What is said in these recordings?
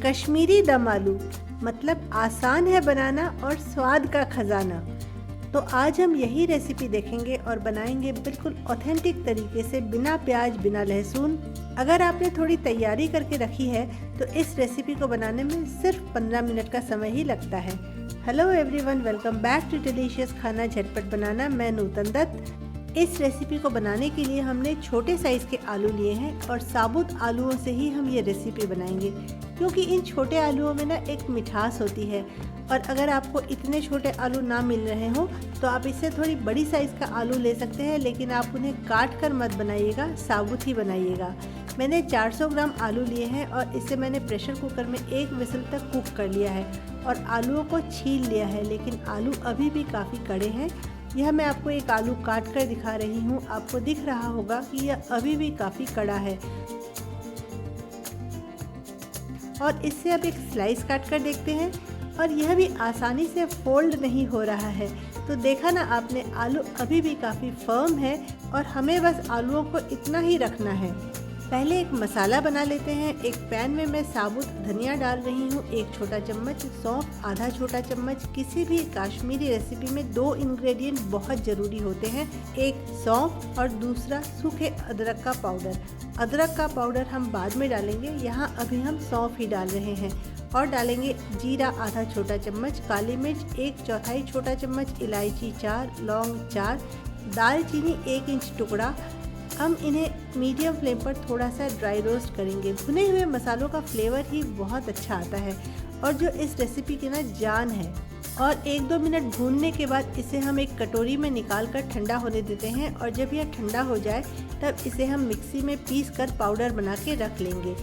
कश्मीरी दम आलू मतलब आसान है बनाना और स्वाद का खजाना। तो आज हम यही रेसिपी देखेंगे और बनाएंगे बिल्कुल ऑथेंटिक तरीके से, बिना प्याज बिना लहसुन। अगर आपने थोड़ी तैयारी करके रखी है तो इस रेसिपी को बनाने में सिर्फ 15 मिनट का समय ही लगता है। Hello everyone, welcome back to delicious खाना झटपट बनाना। मैं नूतन दत्त। इस रेसिपी को बनाने के लिए हमने छोटे साइज़ के आलू लिए हैं और साबुत आलूओं से ही हम ये रेसिपी बनाएंगे, क्योंकि इन छोटे आलूओं में ना एक मिठास होती है। और अगर आपको इतने छोटे आलू ना मिल रहे हो तो आप इससे थोड़ी बड़ी साइज़ का आलू ले सकते हैं, लेकिन आप उन्हें काट कर मत बनाइएगा, साबुत ही बनाइएगा। मैंने 400 ग्राम आलू लिए हैं और इसे मैंने प्रेशर कुकर में 1 विसल तक कुक कर लिया है और आलूओं को छील लिया है, लेकिन आलू अभी भी काफ़ी कड़े हैं। यह मैं आपको एक आलू काट कर दिखा रही हूँ। आपको दिख रहा होगा कि यह अभी भी काफ़ी कड़ा है। और इससे अब एक स्लाइस काट कर देखते हैं, और यह भी आसानी से फोल्ड नहीं हो रहा है। तो देखा ना आपने, आलू अभी भी काफ़ी फर्म है और हमें बस आलूओं को इतना ही रखना है। पहले एक मसाला बना लेते हैं। एक पैन में मैं साबुत धनिया डाल रही हूँ, 1 छोटा चम्मच सौंफ, आधा छोटा चम्मच। किसी भी काश्मीरी रेसिपी में 2 इंग्रेडिएंट बहुत ज़रूरी होते हैं, एक सौंफ और दूसरा सूखे अदरक का पाउडर। अदरक का पाउडर हम बाद में डालेंगे, यहाँ अभी हम सौंफ ही डाल रहे हैं। और डालेंगे जीरा आधा छोटा चम्मच, काली मिर्च 1/4 छोटा चम्मच, इलायची 4, लौंग 4, दालचीनी 1 इंच टुकड़ा। हम इन्हें मीडियम फ्लेम पर थोड़ा सा ड्राई रोस्ट करेंगे। भुने हुए मसालों का फ्लेवर ही बहुत अच्छा आता है और जो इस रेसिपी की ना जान है। और 1-2 मिनट भूनने के बाद इसे हम एक कटोरी में निकाल कर ठंडा होने देते हैं, और जब यह ठंडा हो जाए तब इसे हम मिक्सी में पीस कर पाउडर बना के रख लेंगे।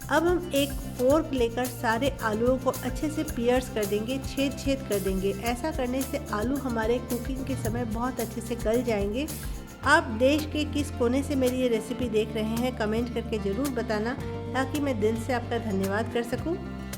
अब हम एक फोर्क लेकर सारे आलूओं को अच्छे से पियर्स कर देंगे, छेद छेद कर देंगे। ऐसा करने से आलू हमारे कुकिंग के समय बहुत अच्छे से गल जाएंगे। आप देश के किस कोने से मेरी ये रेसिपी देख रहे हैं, कमेंट करके ज़रूर बताना, ताकि मैं दिल से आपका धन्यवाद कर सकूं।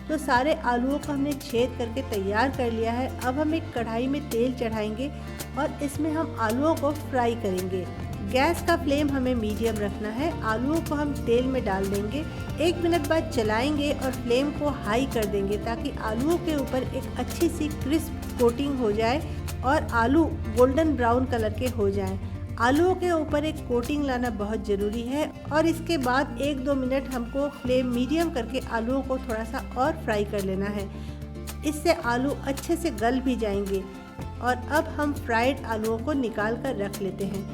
तो सारे आलूओं को हमने छेद करके तैयार कर लिया है। अब हम एक कढ़ाई में तेल चढ़ाएंगे और इसमें हम आलूओं को फ्राई करेंगे। गैस का फ्लेम हमें मीडियम रखना है। आलूओं को हम तेल में डाल देंगे, 1 मिनट बाद चलाएंगे और फ्लेम को हाई कर देंगे, ताकि आलूओं के ऊपर एक अच्छी सी क्रिस्प कोटिंग हो जाए और आलू गोल्डन ब्राउन कलर के हो जाएं। आलूओं के ऊपर एक कोटिंग लाना बहुत ज़रूरी है। और इसके बाद 1-2 मिनट हमको फ्लेम मीडियम करके आलूओं को थोड़ा सा और फ्राई कर लेना है। इससे आलू अच्छे से गल भी जाएंगे। और अब हम फ्राइड आलूओं को निकाल कर रख लेते हैं।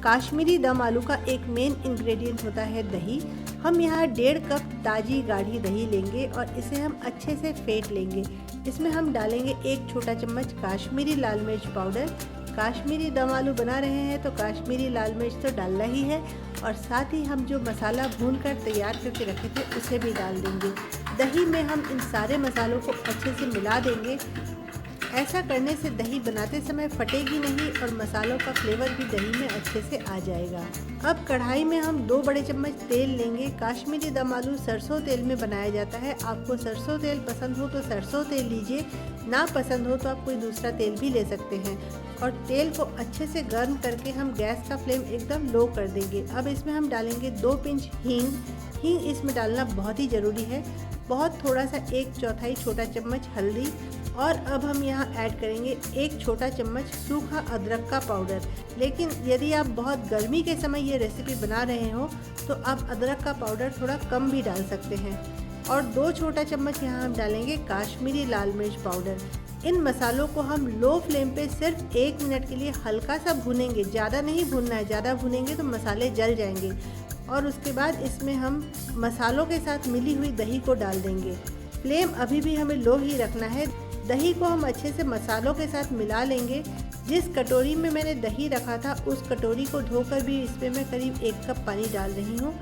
काश्मीरी दम आलू का एक मेन इंग्रेडिएंट होता है दही। हम यहाँ 1.5 कप ताज़ी गाढ़ी दही लेंगे और इसे हम अच्छे से फेंट लेंगे। इसमें हम डालेंगे 1 छोटा चम्मच काश्मीरी लाल मिर्च पाउडर। काश्मीरी दम आलू बना रहे हैं तो काश्मीरी लाल मिर्च तो डालना ही है, और साथ ही हम जो मसाला भूनकर तैयार करके रखे थे उसे भी डाल देंगे। दही में हम इन सारे मसालों को अच्छे से मिला देंगे। ऐसा करने से दही बनाते समय फटेगी नहीं और मसालों का फ्लेवर भी दही में अच्छे से आ जाएगा। अब कढ़ाई में हम 2 बड़े चम्मच तेल लेंगे। काश्मीरी दम आलू सरसों तेल में बनाया जाता है। आपको सरसों तेल पसंद हो तो सरसों तेल लीजिए, ना पसंद हो तो आप कोई दूसरा तेल भी ले सकते हैं। और तेल को अच्छे से गर्म करके हम गैस का फ्लेम एकदम लो कर देंगे। अब इसमें हम डालेंगे 2 पिंच हींग। हींग इसमें डालना बहुत ही ज़रूरी है। बहुत थोड़ा सा 1/4 छोटा चम्मच हल्दी। और अब हम यहाँ ऐड करेंगे 1 छोटा चम्मच सूखा अदरक का पाउडर। लेकिन यदि आप बहुत गर्मी के समय ये रेसिपी बना रहे हो तो आप अदरक का पाउडर थोड़ा कम भी डाल सकते हैं। और 2 छोटा चम्मच यहाँ हम डालेंगे काश्मीरी लाल मिर्च पाउडर। इन मसालों को हम लो फ्लेम पे सिर्फ 1 मिनट के लिए हल्का सा भूनेंगे, ज़्यादा नहीं भूनना है। ज़्यादा भूनेंगे तो मसाले जल जाएंगे। और उसके बाद इसमें हम मसालों के साथ मिली हुई दही को डाल देंगे। फ्लेम अभी भी हमें लो ही रखना है। दही को हम अच्छे से मसालों के साथ मिला लेंगे। जिस कटोरी में मैंने दही रखा था उस कटोरी को धोकर भी इसमें मैं करीब 1 कप पानी डाल रही हूँ,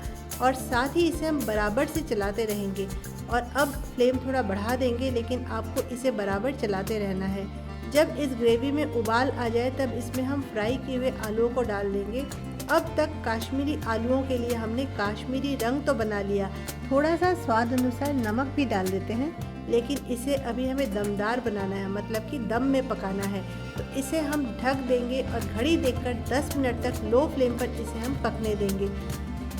और साथ ही इसे हम बराबर से चलाते रहेंगे। और अब फ्लेम थोड़ा बढ़ा देंगे, लेकिन आपको इसे बराबर चलाते रहना है। जब इस ग्रेवी में उबाल आ जाए तब इसमें हम फ्राई किए हुए आलूओं को डाल देंगे। अब तक काश्मीरी आलूओं के लिए हमने काश्मीरी रंग तो बना लिया, थोड़ा सा स्वाद अनुसार नमक भी डाल देते हैं। लेकिन इसे अभी हमें दमदार बनाना है, मतलब कि दम में पकाना है। तो इसे हम ढक देंगे और घड़ी देखकर 10 मिनट तक लो फ्लेम पर इसे हम पकने देंगे।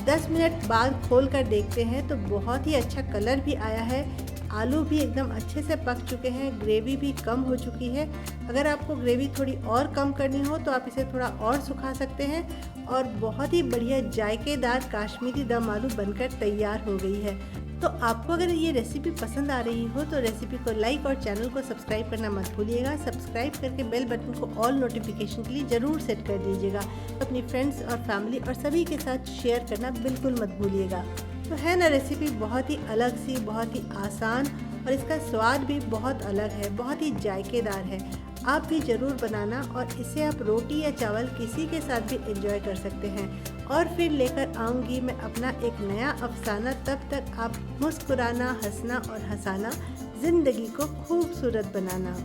10 मिनट बाद खोल कर देखते हैं तो बहुत ही अच्छा कलर भी आया है, आलू भी एकदम अच्छे से पक चुके हैं, ग्रेवी भी कम हो चुकी है। अगर आपको ग्रेवी थोड़ी और कम करनी हो तो आप इसे थोड़ा और सुखा सकते हैं और बहुत ही बढ़िया जायकेदार काश्मीरी दम आलू बनकर तैयार हो गई है। तो आपको अगर ये रेसिपी पसंद आ रही हो तो रेसिपी को लाइक और चैनल को सब्सक्राइब करना मत भूलिएगा। सब्सक्राइब करके बेल बटन को ऑल नोटिफिकेशन के लिए ज़रूर सेट कर दीजिएगा। अपनी फ्रेंड्स और फैमिली और सभी के साथ शेयर करना बिल्कुल मत भूलिएगा। तो है ना रेसिपी बहुत ही अलग सी, बहुत ही आसान और इसका स्वाद भी बहुत अलग है, बहुत ही जायकेदार है। आप भी ज़रूर बनाना और इसे आप रोटी या चावल किसी के साथ भी एंजॉय कर सकते हैं। और फिर लेकर आऊँगी मैं अपना एक नया अफसाना, तब तक आप मुस्कुराना, हंसना और हंसाना, ज़िंदगी को खूबसूरत बनाना।